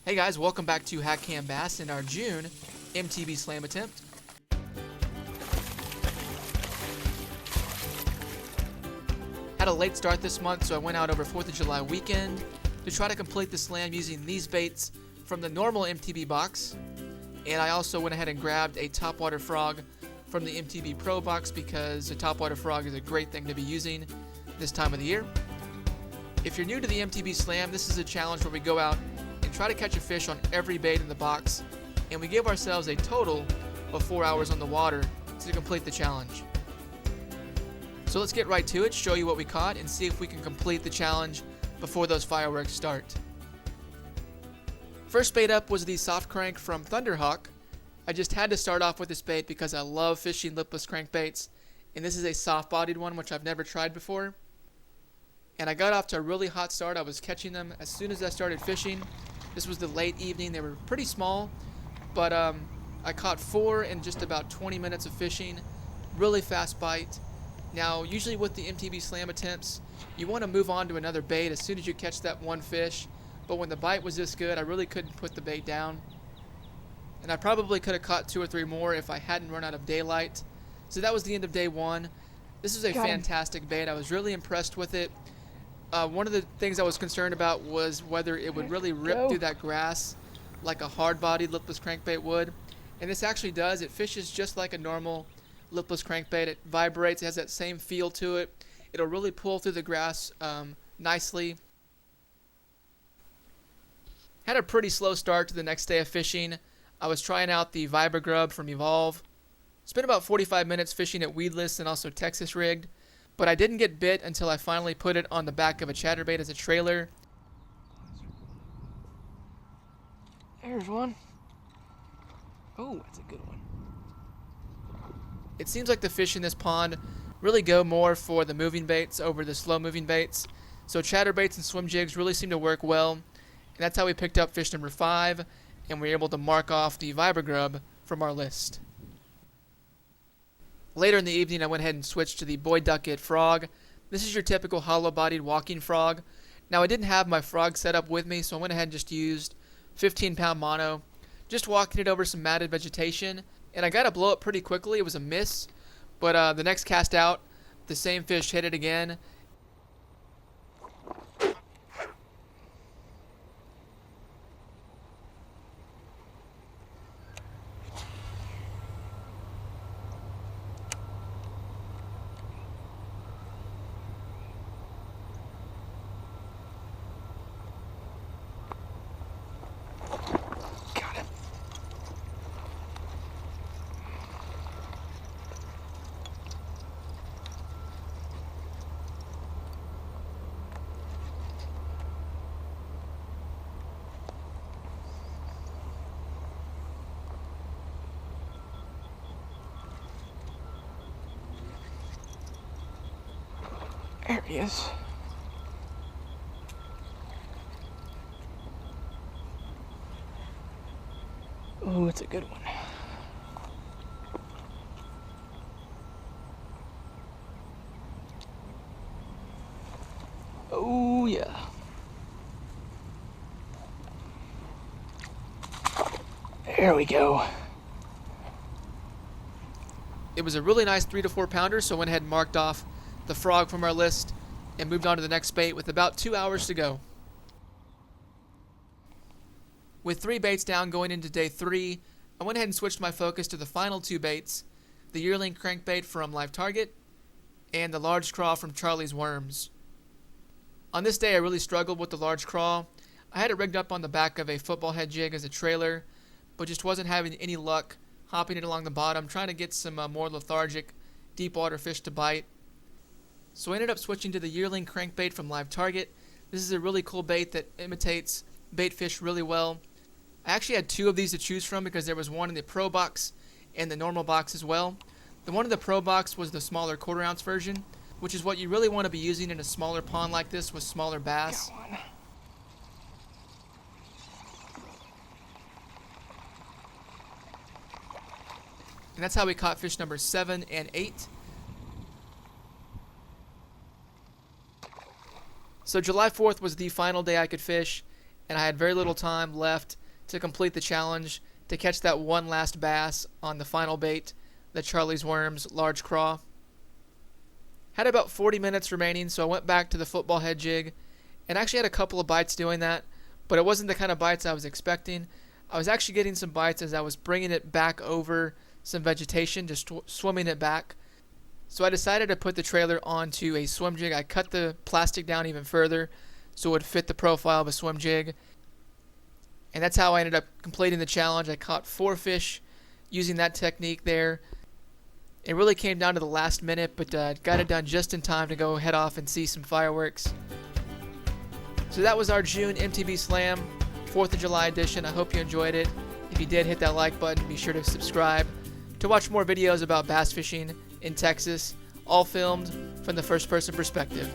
Hey guys, welcome back to HatCamBass in our June MTB Slam attempt. Had a late start this month, so I went out over 4th of July weekend to try to complete the slam using these baits from the normal MTB box. And I also went ahead and grabbed a topwater frog from the MTB Pro Box because the topwater frog is a great thing to be using this time of the year. If you're new to the MTB Slam, this is a challenge where we go out and try to catch a fish on every bait in the box, and we give ourselves a total of 4 hours on the water to complete the challenge. So let's get right to it, show you what we caught, and see if we can complete the challenge before those fireworks start. First bait up was the soft crank from Thunderhawk. I just had to start off with this bait because I love fishing lipless crankbaits, and this is a soft-bodied one which I've never tried before. And I got off to a really hot start. I was catching them as soon as I started fishing. This was the late evening. They were pretty small, but I caught 4 in just about 20 minutes of fishing. Really fast bite. Now, usually with the MTB Slam attempts, you want to move on to another bait as soon as you catch that one fish. But when the bite was this good, I really couldn't put the bait down. And I probably could have caught 2 or 3 more if I hadn't run out of daylight. So that was the end of day 1. This was a fantastic bait. I was really impressed with it. One of the things I was concerned about was whether it would really rip through that grass like a hard-bodied lipless crankbait would. And this actually does. It fishes just like a normal lipless crankbait. It vibrates. It has that same feel to it. It'll really pull through the grass nicely. Had a pretty slow start to the next day of fishing. I was trying out the VibraGrub from Evolve. Spent about 45 minutes fishing at weedless and also Texas rigged, but I didn't get bit until I finally put it on the back of a chatterbait as a trailer. There's one. Oh, that's a good one. It seems like the fish in this pond really go more for the moving baits over the slow moving baits, so chatterbaits and swim jigs really seem to work well, and that's how we picked up fish number 5, and we were able to mark off the VibraGrub from our list. Later in the evening, I went ahead and switched to the Boy Ducket Frog. This is your typical hollow-bodied walking frog. Now, I didn't have my frog set up with me, so I went ahead and just used 15-pound mono, just walking it over some matted vegetation, and I got to blow it pretty quickly. It was a miss, but the next cast out, the same fish hit it again. There he is. Oh, it's a good one. Oh, yeah. There we go. It was a really nice 3 to 4 pounder, so I went ahead and marked off the frog from our list and moved on to the next bait with about 2 hours to go. With 3 baits down going into day 3, I went ahead and switched my focus to the final 2 baits, the Yearling crankbait from Livetarget and the large Craw from Charlie's Worms. On this day, I really struggled with the large Craw. I had it rigged up on the back of a football head jig as a trailer, but just wasn't having any luck hopping it along the bottom, trying to get some more lethargic deep water fish to bite. So I ended up switching to the Yearling crankbait from Livetarget. This is a really cool bait that imitates bait fish really well. I actually had 2 of these to choose from because there was one in the Pro Box and the normal box as well. The one in the Pro Box was the smaller 1/4 ounce version, which is what you really want to be using in a smaller pond like this with smaller bass. And that's how we caught fish number 7 and 8. So July 4th was the final day I could fish, and I had very little time left to complete the challenge to catch that one last bass on the final bait, the Charlie's Worms large craw. Had about 40 minutes remaining, so I went back to the football head jig and actually had a couple of bites doing that, but it wasn't the kind of bites I was expecting. I was actually getting some bites as I was bringing it back over some vegetation, just swimming it back. So I decided to put the trailer onto a swim jig. I cut the plastic down even further so it would fit the profile of a swim jig. And that's how I ended up completing the challenge. I caught 4 fish using that technique there. It really came down to the last minute, but got it done just in time to go head off and see some fireworks. So that was our June MTB Slam 4th of July edition. I hope you enjoyed it. If you did, hit that like button. Be sure to subscribe to watch more videos about bass fishing in Texas, all filmed from the first person perspective.